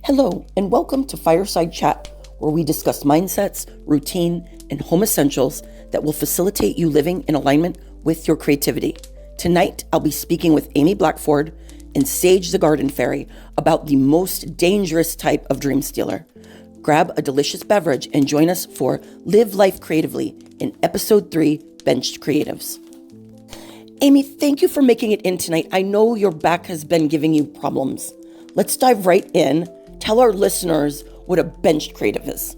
Hello, and welcome to Fireside Chat, where we discuss mindsets, routine, and home essentials that will facilitate you living in alignment with your creativity. Tonight, I'll be speaking with Ami Blackford and Sage the Garden Fairy about the most dangerous type of Dreamstealer. Grab a delicious beverage and join us for Live Life Creatively in Episode 3, Benched Creatives. Ami, thank you for making it in tonight. I know your back has been giving you problems. Let's dive right in. Tell our listeners what a benched creative is.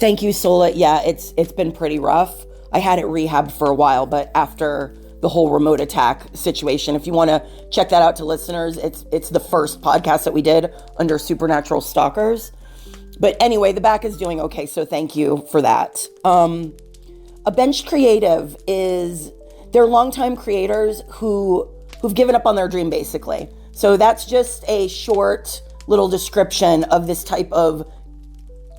Thank you, Sola. Yeah, it's been pretty rough. I had it rehabbed for a while, but after the whole remote attack situation, if you want to check that out to listeners, it's the first podcast that we did under Supernatural Stalkers. But anyway, the back is doing okay, so thank you for that. A benched creative is they're longtime creators who've given up on their dream, basically. So that's just a short little description of this type of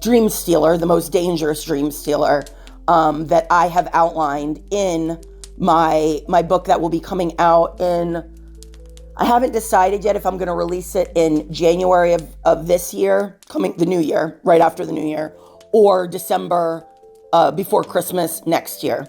dream stealer, the most dangerous dream stealer that I have outlined in my book that will be coming out I haven't decided yet if I'm going to release it in January of this year, the new year, right after the new year, or December before Christmas next year.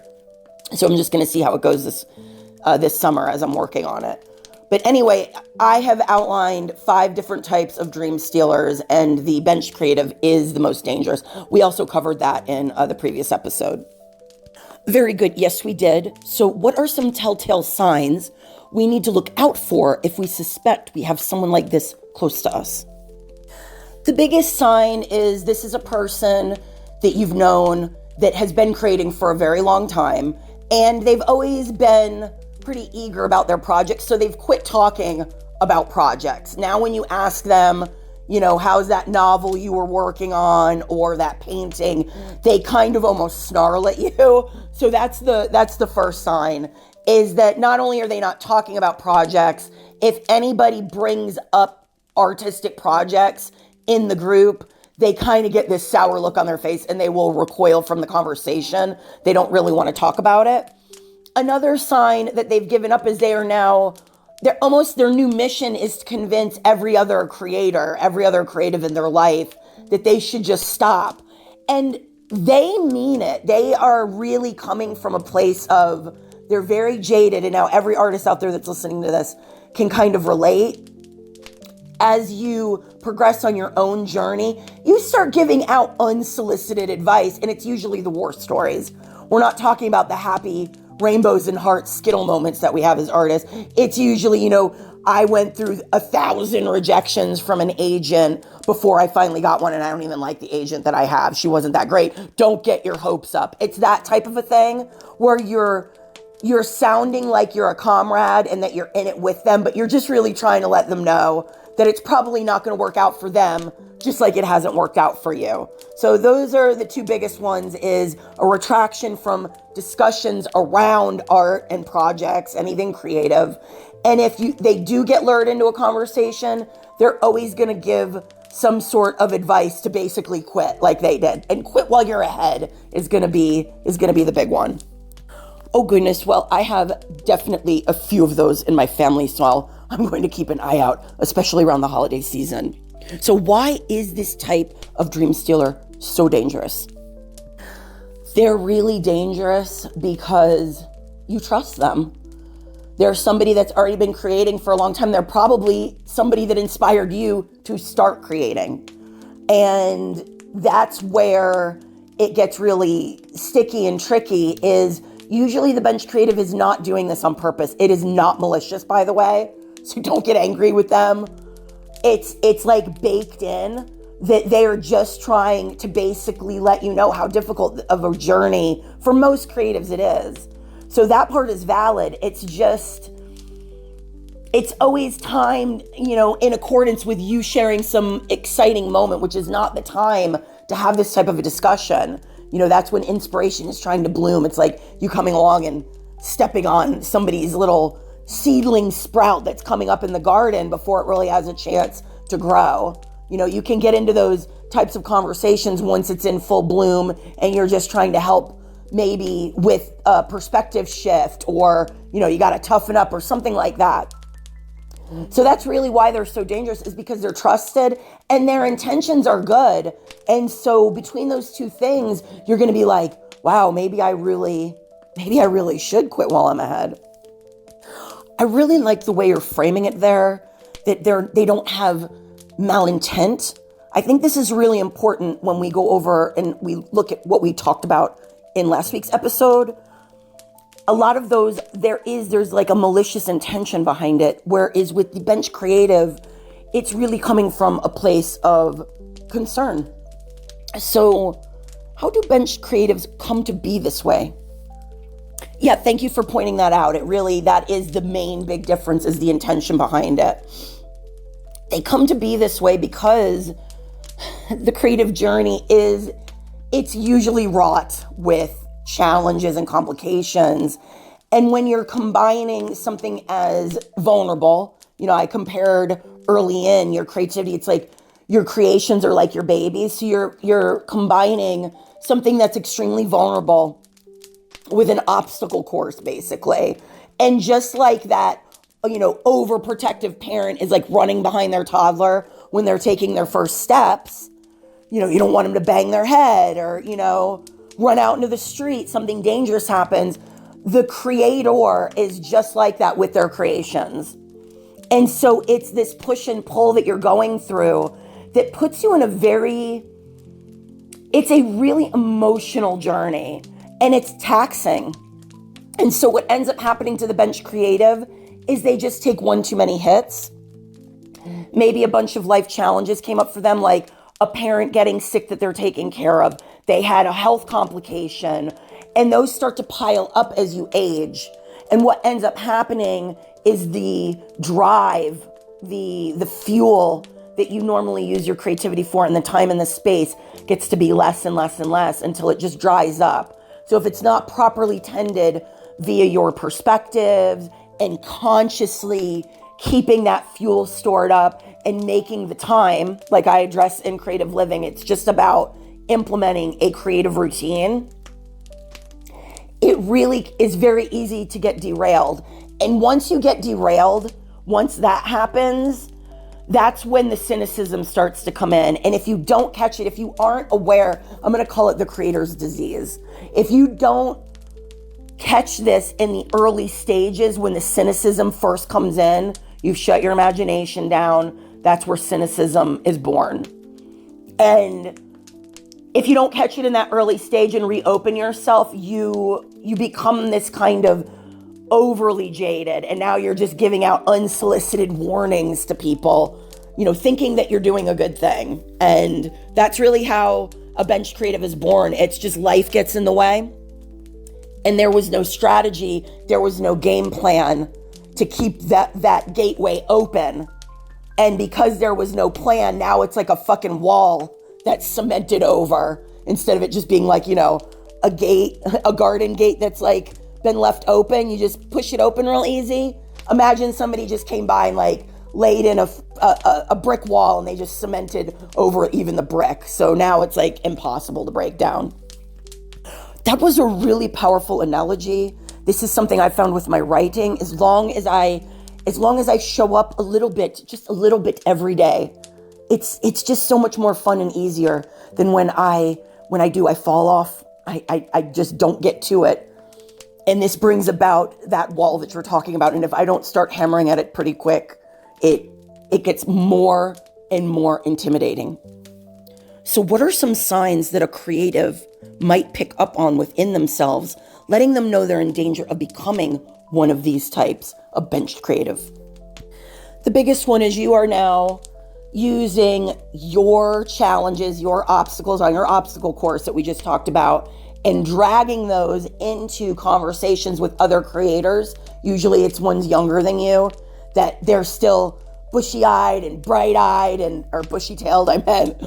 So I'm just going to see how it goes this summer as I'm working on it. But anyway, I have outlined 5 different types of dream stealers, and the benched creative is the most dangerous. We also covered that in the previous episode. Very good. Yes, we did. So what are some telltale signs we need to look out for if we suspect we have someone like this close to us? The biggest sign is this is a person that you've known that has been creating for a very long time, and they've always been pretty eager about their projects, so they've quit talking about projects. Now when you ask them, how's that novel you were working on or that painting, they kind of almost snarl at you. So that's the first sign, is that not only are they not talking about projects, if anybody brings up artistic projects in the group, they kind of get this sour look on their face and they will recoil from the conversation. They don't really want to talk about it. Another sign that they've given up is their new mission is to convince every other creative in their life that they should just stop. And they mean it. They are really coming from a place of, they're very jaded. And now every artist out there that's listening to this can kind of relate. As you progress on your own journey, you start giving out unsolicited advice, and it's usually the war stories. We're not talking about the happy rainbows and hearts skittle moments that we have as artists. It's usually, I went through 1,000 rejections from an agent before I finally got one, and I don't even like the agent that I have. She wasn't that great. Don't get your hopes up. It's that type of a thing where you're sounding like you're a comrade and that you're in it with them, but you're just really trying to let them know that it's probably not going to work out for them, just like it hasn't worked out for you. So those are the 2 biggest ones, is a retraction from discussions around art and projects, anything creative. And if they do get lured into a conversation, they're always going to give some sort of advice to basically quit like they did. And quit while you're ahead is going to be the big one. Oh goodness, well, I have definitely a few of those in my family, so I'm going to keep an eye out, especially around the holiday season. So why is this type of dream stealer so dangerous? They're really dangerous because you trust them. They're somebody that's already been creating for a long time. They're probably somebody that inspired you to start creating. And that's where it gets really sticky and tricky, is usually the bench creative is not doing this on purpose. It is not malicious, by the way. So don't get angry with them. It's like baked in that they are just trying to basically let you know how difficult of a journey for most creatives it is. So that part is valid. It's always timed, in accordance with you sharing some exciting moment, which is not the time to have this type of a discussion. That's when inspiration is trying to bloom. It's like you coming along and stepping on somebody's little seedling sprout that's coming up in the garden before it really has a chance to grow. You can get into those types of conversations once it's in full bloom and you're just trying to help maybe with a perspective shift, or, you got to toughen up or something like that. So that's really why they're so dangerous, is because they're trusted and their intentions are good. And so between those two things, you're going to be like, wow, maybe I really should quit while I'm ahead. I really like the way you're framing it there, that they don't have malintent. I think this is really important when we go over and we look at what we talked about in last week's episode. A lot of those, there's like a malicious intention behind it, whereas with the bench creative, it's really coming from a place of concern. So how do bench creatives come to be this way? Yeah, thank you for pointing that out. That is the main big difference, is the intention behind it. They come to be this way because the creative journey it's usually wrought with challenges and complications. And when you're combining something as vulnerable, I compared early in your creativity, it's like your creations are like your babies. So you're combining something that's extremely vulnerable with an obstacle course, basically. And just like that, overprotective parent is like running behind their toddler when they're taking their first steps. You don't want them to bang their head or, run out into the street, something dangerous happens. The creator is just like that with their creations. And so it's this push and pull that you're going through that puts you in it's a really emotional journey, and it's taxing. And so what ends up happening to the bench creative is they just take one too many hits. Maybe a bunch of life challenges came up for them, like a parent getting sick that they're taking care of. They had a health complication, and those start to pile up as you age. And what ends up happening is the drive, the fuel that you normally use your creativity for, and the time and the space gets to be less and less and less until it just dries up. So if it's not properly tended via your perspectives and consciously keeping that fuel stored up and making the time, like I address in Creative Living, it's just about implementing a creative routine. It really is very easy to get derailed. And once you get derailed, once that happens, that's when the cynicism starts to come in. And if you don't catch it, if you aren't aware, I'm going to call it the creator's disease. If you don't catch this in the early stages when the cynicism first comes in, you've shut your imagination down. That's where cynicism is born. And if you don't catch it in that early stage and reopen yourself, you become this kind of overly jaded. And now you're just giving out unsolicited warnings to people, thinking that you're doing a good thing. And that's really how a bench creative is born. It's just life gets in the way. And there was no strategy. There was no game plan to keep that gateway open. And because there was no plan, now it's like a fucking wall that's cemented over, instead of it just being like, a gate, a garden gate that's like been left open. You just push it open real easy. Imagine somebody just came by and like laid in a brick wall and they just cemented over even the brick. So now it's like impossible to break down. That was a really powerful analogy. This is something I found with my writing. As long as I show up just a little bit every day, it's just so much more fun and easier than when I fall off. I just don't get to it. And this brings about that wall that you're talking about. And if I don't start hammering at it pretty quick, it gets more and more intimidating. So what are some signs that a creative might pick up on within themselves, letting them know they're in danger of becoming one of these types of benched creative? The biggest one is you are now using your challenges, your obstacles on your obstacle course that we just talked about, and dragging those into conversations with other creators. Usually it's ones younger than you, that they're still bushy-eyed and bright-eyed or bushy-tailed, I meant.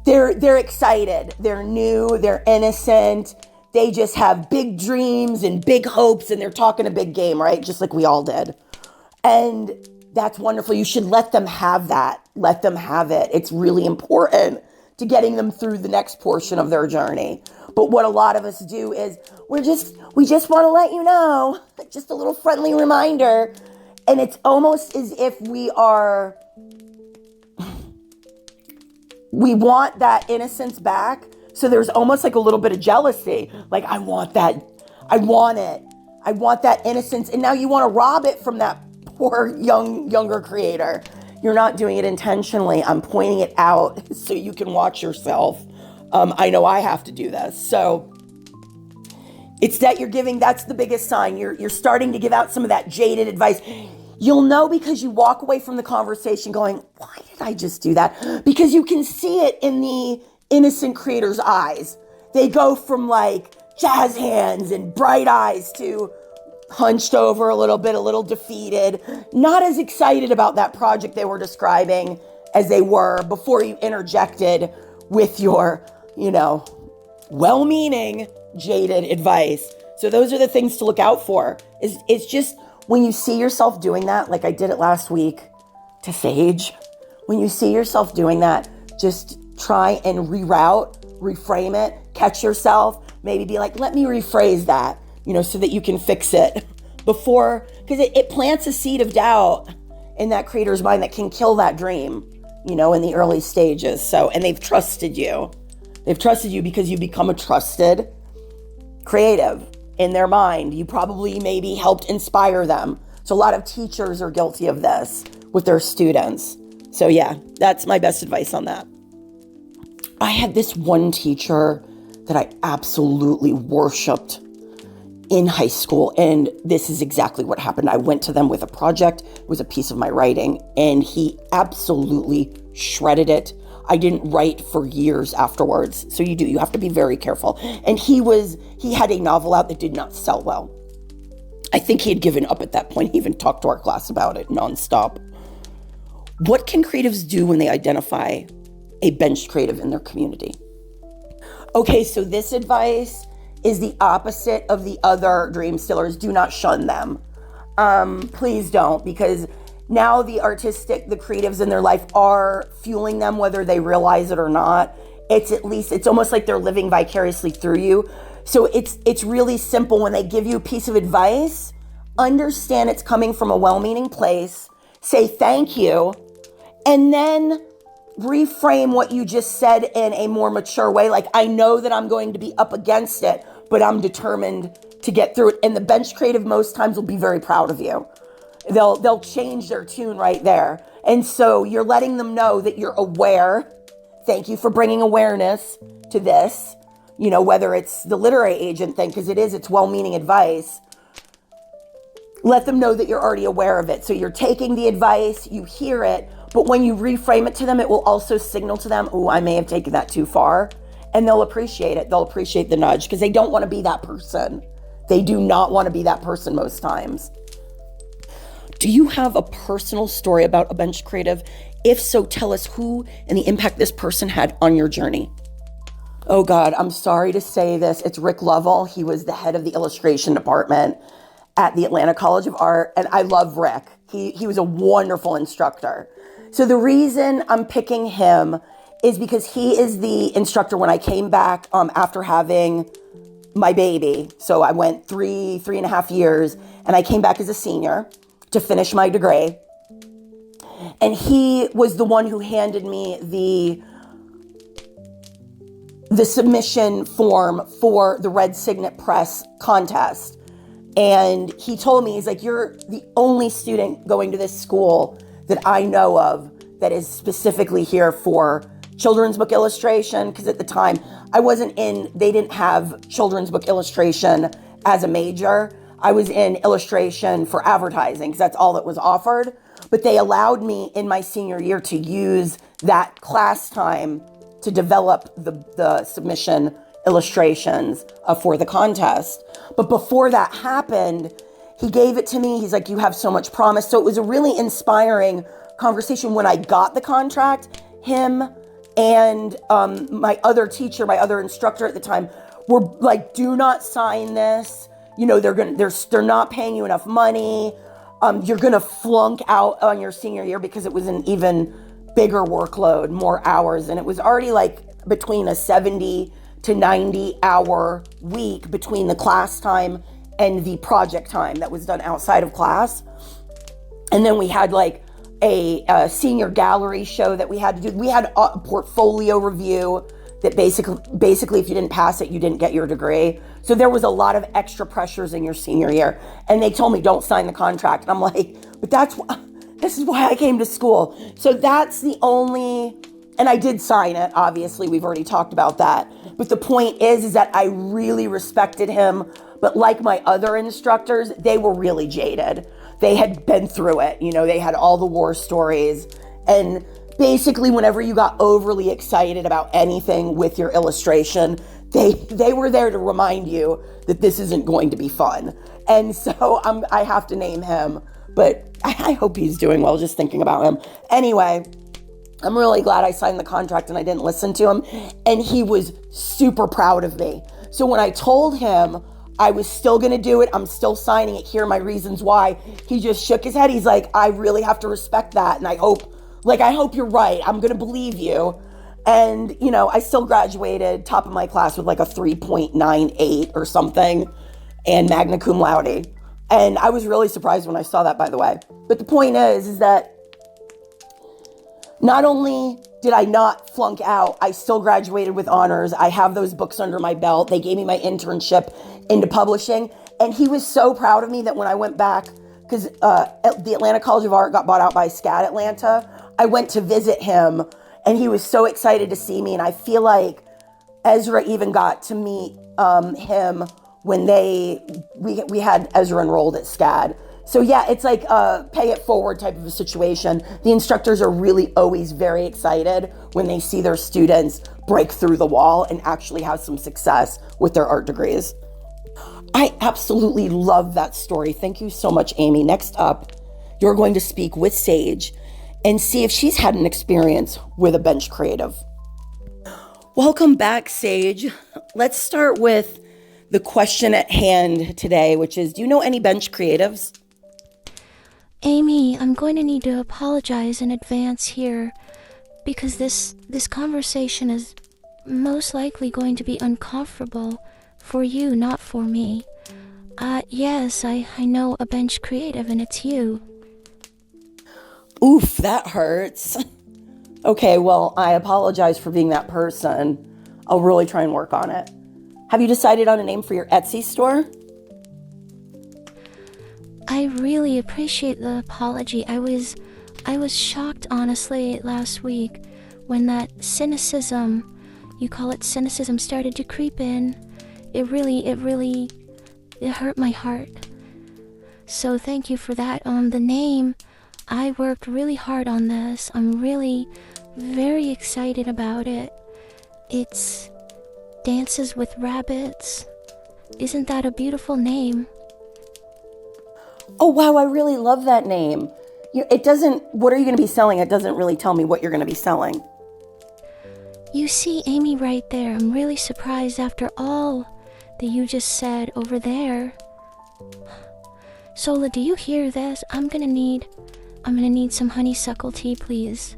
They're excited, they're new, they're innocent, they just have big dreams and big hopes, and they're talking a big game, right? Just like we all did. And that's wonderful. You should let them have that. Let them have it. It's really important to getting them through the next portion of their journey. But what a lot of us do is we just want to let you know, just a little friendly reminder. And it's almost as if we want that innocence back. So there's almost like a little bit of jealousy. Like, I want that. I want it. I want that innocence. And now you want to rob it from that poor younger creator. You're not doing it intentionally. I'm pointing it out so you can watch yourself. I know I have to do this. So it's that you're giving, that's the biggest sign. You're starting to give out some of that jaded advice. You'll know because you walk away from the conversation going, why did I just do that? Because you can see it in the innocent creator's eyes. They go from like jazz hands and bright eyes to hunched over a little bit, a little defeated, not as excited about that project they were describing as they were before you interjected with your, well-meaning jaded advice. So those are the things to look out for. It's just when you see yourself doing that, like I did it last week to Sage, when you see yourself doing that, just try and reframe it, catch yourself, maybe be like, let me rephrase that, so that you can fix it before, because it plants a seed of doubt in that creator's mind that can kill that dream, in the early stages. So, and they've trusted you. They've trusted you because you become a trusted creative in their mind. You probably maybe helped inspire them. So a lot of teachers are guilty of this with their students. So yeah, that's my best advice on that. I had this one teacher that I absolutely worshiped in high school, and this is exactly what happened. I went to them with a project. It was a piece of my writing, and he absolutely shredded it. I didn't write for years afterwards. So you have to be very careful. And he had a novel out that did not sell well. I think he had given up at that point. He even talked to our class about it nonstop. What can creatives do when they identify a benched creative in their community? Okay, so this advice is the opposite of the other Dreamstealers. Do not shun them. Please don't, because now the creatives in their life are fueling them, whether they realize it or not. It's almost like they're living vicariously through you. So it's really simple. When they give you a piece of advice, understand it's coming from a well-meaning place. Say thank you, and then reframe what you just said in a more mature way. Like, I know that I'm going to be up against it, but I'm determined to get through it. And the bench creative most times will be very proud of you. They'll change their tune right there. And so you're letting them know that you're aware. Thank you for bringing awareness to this, whether it's the literary agent thing, because it's well-meaning advice. Let them know that you're already aware of it. So you're taking the advice, you hear it, but when you reframe it to them, it will also signal to them, oh, I may have taken that too far. And they'll appreciate it. They'll appreciate the nudge because they don't want to be that person. They do not want to be that person most times. Do you have a personal story about a bench creative? If so, tell us who and the impact this person had on your journey. Oh God, I'm sorry to say this. It's Rick Lovell. He was the head of the illustration department at the Atlanta College of Art. And I love Rick. He was a wonderful instructor. So the reason I'm picking him is because he is the instructor when I came back after having my baby. So I went three and a half years, and I came back as a senior to finish my degree. And he was the one who handed me the submission form for the Red Signet Press contest. And he told me, he's like, you're the only student going to this school that I know of that is specifically here for children's book illustration. Because at the time they didn't have children's book illustration as a major. I was in illustration for advertising because that's all that was offered. But they allowed me in my senior year to use that class time to develop the submission illustrations for the contest. But before that happened, he gave it to me. He's like, you have so much promise. So it was a really inspiring conversation when I got the contract. Him and my other teacher, my other instructor at the time, were like, do not sign this. They're not paying you enough money. You're gonna flunk out on your senior year, because it was an even bigger workload, more hours. And it was already like between a 70 to 90 hour week between the class time and the project time that was done outside of class. And then we had like a senior gallery show that we had to do. We had a portfolio review that basically if you didn't pass it, you didn't get your degree. So there was a lot of extra pressures in your senior year. And they told me, don't sign the contract. And I'm like, but this is why I came to school. So that's the only, and I did sign it, obviously, we've already talked about that. But the point is that I really respected him. But like my other instructors, they were really jaded. They had been through it. They had all the war stories. And basically, whenever you got overly excited about anything with your illustration, they were there to remind you that this isn't going to be fun. And so I have to name him, but I hope he's doing well just thinking about him. Anyway, I'm really glad I signed the contract and I didn't listen to him. And he was super proud of me. So when I told him I was still going to do it, I'm still signing it, here are my reasons why, he just shook his head. He's like, I really have to respect that. And I hope you're right. I'm going to believe you. And, I still graduated top of my class with like a 3.98 or something and magna cum laude. And I was really surprised when I saw that, by the way. But the point is that not only did I not flunk out, I still graduated with honors. I have those books under my belt. They gave me my internship into publishing. And he was so proud of me that when I went back, because the Atlanta College of Art got bought out by SCAD Atlanta, I went to visit him and he was so excited to see me. And I feel like Ezra even got to meet him when we had Ezra enrolled at SCAD. So yeah, it's like a pay it forward type of a situation. The instructors are really always very excited when they see their students break through the wall and actually have some success with their art degrees. I absolutely love that story. Thank you so much, Amy. Next up, you're going to speak with Sage and see if she's had an experience with a bench creative. Welcome back, Sage. Let's start with the question at hand today, which is, do you know any bench creatives? Amy, I'm going to need to apologize in advance here because this conversation is most likely going to be uncomfortable for you, not for me. Yes, I know a bench creative and it's you. Oof, that hurts. Okay, well, I apologize for being that person. I'll really try and work on it. Have you decided on a name for your Etsy store? I really appreciate the apology. I was shocked, honestly, last week when that cynicism, you call it cynicism, started to creep in. It hurt my heart. So thank you for that. The name, I worked really hard on this. I'm really very excited about it. It's Dances with Rabbits. Isn't that a beautiful name? Oh, wow, I really love that name. What are you going to be selling? It doesn't really tell me what you're going to be selling. You see Amy right there. I'm really surprised after all that you just said over there. Sola, do you hear this? I'm gonna need some honeysuckle tea, please.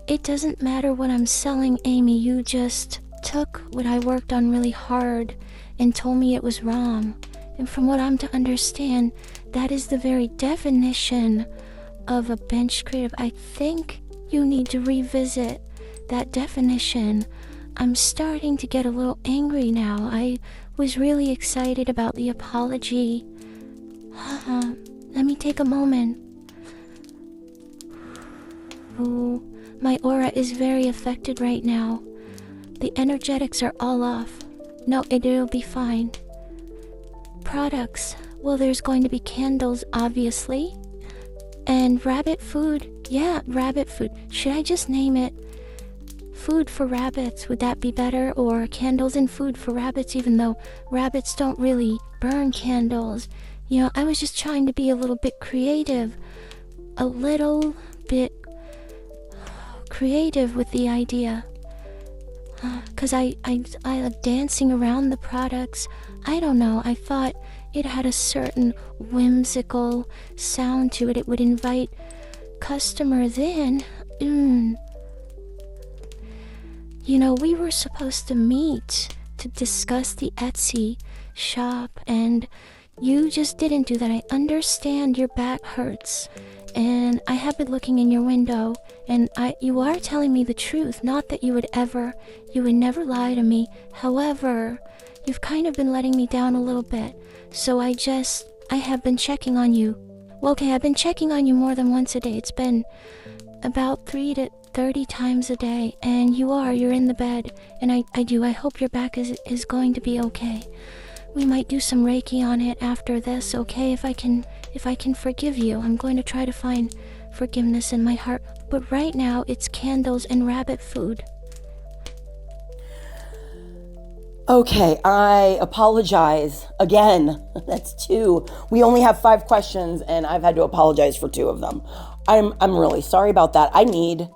It doesn't matter what I'm selling, Amy. You just took what I worked on really hard and told me it was wrong. And from what I'm to understand, that is the very definition of a bench creative. I think you need to revisit that definition. I'm starting to get a little angry now. I was really excited about the apology. Let me take a moment. Oh, my aura is very affected right now. The energetics are all off. No, it'll be fine. Products. Well, there's going to be candles, obviously. And rabbit food. Yeah, rabbit food. Should I just name it Food for Rabbits? Would that be better? Or Candles and Food for Rabbits, even though rabbits don't really burn candles. I was just trying to be a little bit creative. A little bit creative with the idea. Because I like dancing around the products. I don't know, I thought it had a certain whimsical sound to it. It would invite customers in. We were supposed to meet to discuss the Etsy shop and You just didn't do that. I understand your back hurts. And I have been looking in your window, and you are telling me the truth. Not that you would never lie to me. However, you've kind of been letting me down a little bit. So I have been checking on you. Well, okay, I've been checking on you more than once a day. It's been about 3 to 30 times a day, and you're in the bed, and I hope your back is going to be okay. We might do some Reiki on it after this, okay? If I can forgive you, I'm going to try to find forgiveness in my heart. But right now, it's candles and rabbit food. Okay, I apologize again. That's 2. We only have 5 questions, and I've had to apologize for 2 of them. I'm really sorry about that. I need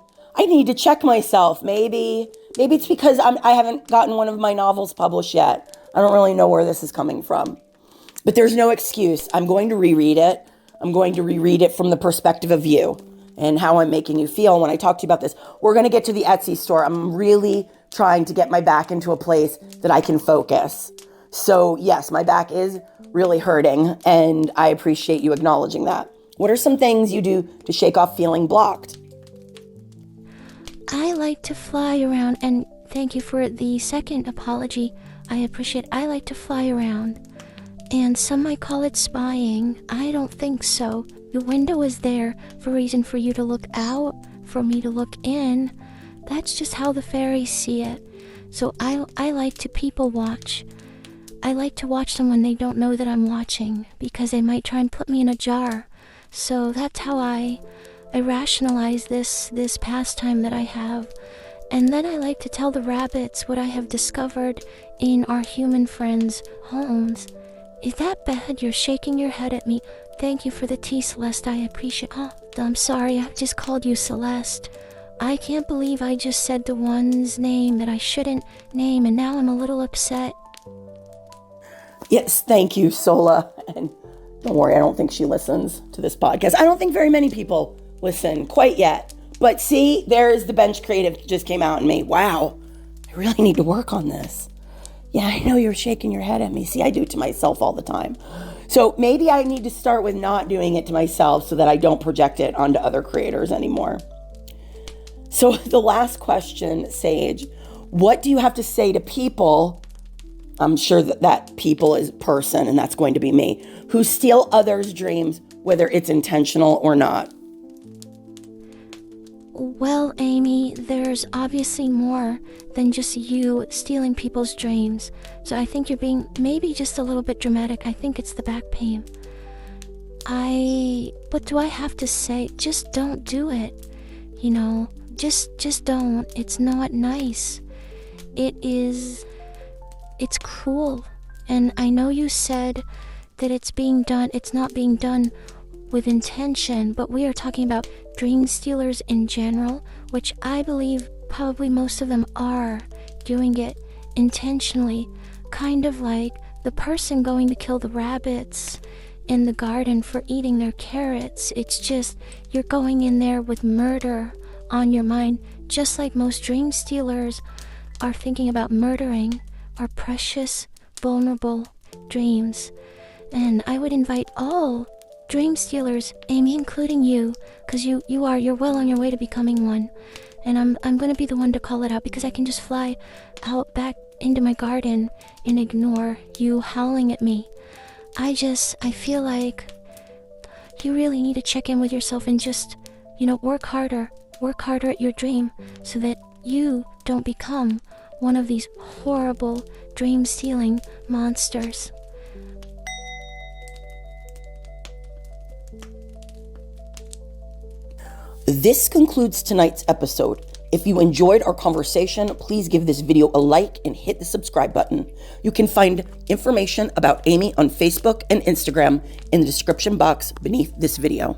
to check myself. Maybe it's because I haven't gotten one of my novels published yet. I don't really know where this is coming from. But there's no excuse. I'm going to reread it. I'm going to reread it from the perspective of you and how I'm making you feel when I talk to you about this. We're going to get to the Etsy store. I'm really trying to get my back into a place that I can focus. So yes, my back is really hurting, and I appreciate you acknowledging that. What are some things you do to shake off feeling blocked? I like to fly around, and thank you for the second apology. I like to fly around. And some might call it spying. I don't think so. The window is there for a reason for you to look out, for me to look in. That's just how the fairies see it. So I like to people watch. I like to watch them when they don't know that I'm watching, because they might try and put me in a jar. So that's how I rationalize this pastime that I have. And then I like to tell the rabbits what I have discovered in our human friends' homes. Is that bad? You're shaking your head at me. Thank you for the tea, Celeste. I appreciate. Oh, I'm sorry. I just called you Celeste. I can't believe I just said the one's name that I shouldn't name, and now I'm a little upset. Yes, thank you, Sola. And don't worry, I don't think she listens to this podcast. I don't think very many people listen quite yet. But see, there's the bench creative just came out in me. Wow, I really need to work on this. Yeah, I know you're shaking your head at me. See, I do it to myself all the time. So maybe I need to start with not doing it to myself so that I don't project it onto other creators anymore. So the last question, Sage, what do you have to say to people? I'm sure that people is person, and that's going to be me, who steal others' dreams, whether it's intentional or not. Well, Amy, there's obviously more than just you stealing people's dreams. So I think you're being maybe just a little bit dramatic. I think it's the back pain. What do I have to say? Just don't do it. You know, just don't. It's not nice. It's cruel. And I know you said that it's not being done with intention, but we are talking about dream stealers in general, which I believe probably most of them are doing it intentionally, kind of like the person going to kill the rabbits in the garden for eating their carrots. It's just you're going in there with murder on your mind, just like most dream stealers are thinking about murdering our precious, vulnerable dreams. And I would invite all dream stealers, Amy, including you, because you're well on your way to becoming one. And I'm going to be the one to call it out, because I can just fly out back into my garden and ignore you howling at me. I feel like you really need to check in with yourself and just, work harder at your dream so that you don't become one of these horrible dream stealing monsters. This concludes tonight's episode. If you enjoyed our conversation, please give this video a like and hit the subscribe button. You can find information about Amy on Facebook and Instagram in the description box beneath this video.